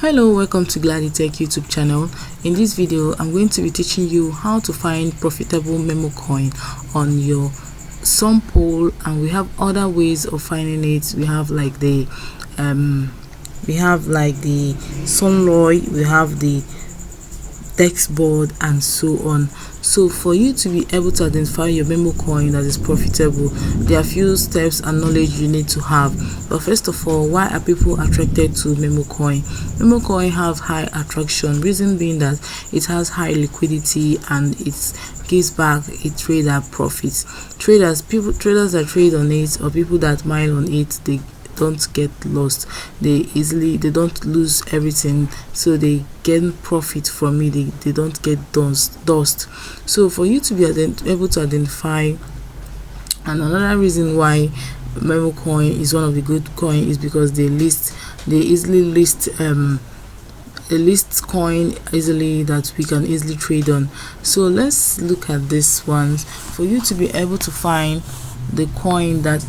Hello, welcome to Glady Tech YouTube channel. In this video I'm going to be teaching you how to find profitable memo coin on your Sun pool, and we have other ways of finding it. We have like the Sunloy, we have the Dex board, and so on. So for you to be able to identify your memo coin that is profitable, there are few steps and knowledge you need to have. But first of all, why are people attracted to memo coin? Memo coin have high attraction, reason being that it has high liquidity and it gives back a trader profits. Traders that trade on it, or people that mine on it, they don't get lost. They don't lose everything, so they gain profit from it. They don't get dust. So for you to be able to identify, and another reason why memo coin is one of the good coin is because they easily list coin easily that we can easily trade on. So let's look at this one. For you to be able to find the coin that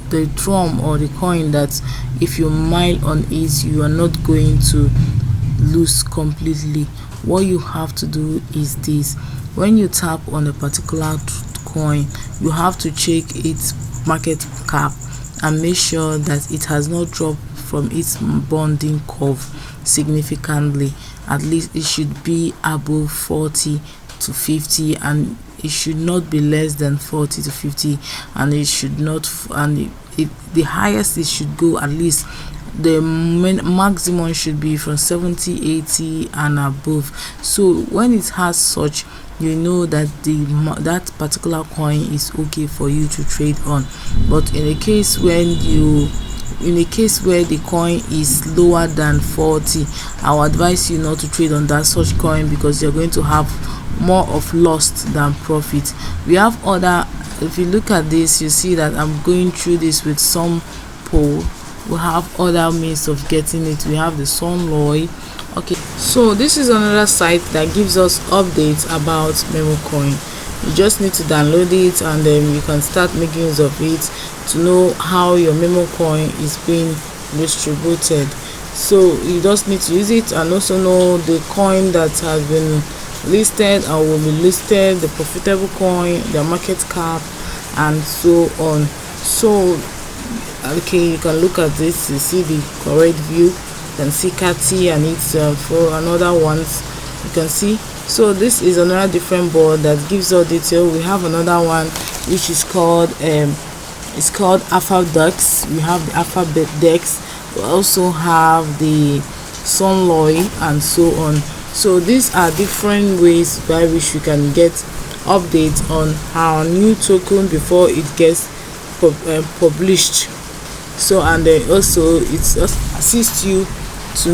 the Tron, or the coin that if you mine on it you are not going to lose completely, what you have to do is this: when you tap on a particular coin, you have to check its market cap and make sure that it has not dropped from its bonding curve significantly. At least it should be above 40 to 50, and it should not be less than 40 to 50, and it should not, and the highest it should go, at least the maximum should be from 70, 80 and above. So when it has such, you know that that particular coin is okay for you to trade on. But in a case where the coin is lower than 40, I will advise you not to trade on that such coin, because you're going to have more of loss than profit. We have other, if you look at this, you see that I'm going through this with some pool. We have other means of getting it. We have the Sunloy. Okay, so this is another site that gives us updates about memo coin. You just need to download it, and then you can start making use of it to know how your memo coin is being distributed. So you just need to use it and also know the coin that has been listed and will be listed, the profitable coin, the market cap, and so on. So okay, you can look at this to see the correct view. You can see Cathy and it's for another ones you can see. So this is another different board that gives all detail. We have another one which is called Alpha Dex. We have the Alpha Dex. We also have the Sunloy, and so on. So these are different ways by which you can get updates on our new token before it gets published. So, and then also it assists you to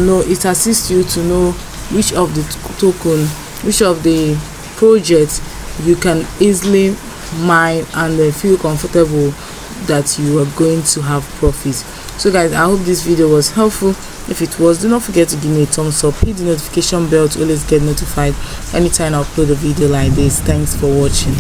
know which of the token, which of the projects you can easily mine and feel comfortable that you are going to have profits. So guys, I hope this video was helpful. If it was, do not forget to give me a thumbs up, hit the notification bell to always get notified anytime I upload a video like this. Thanks for watching.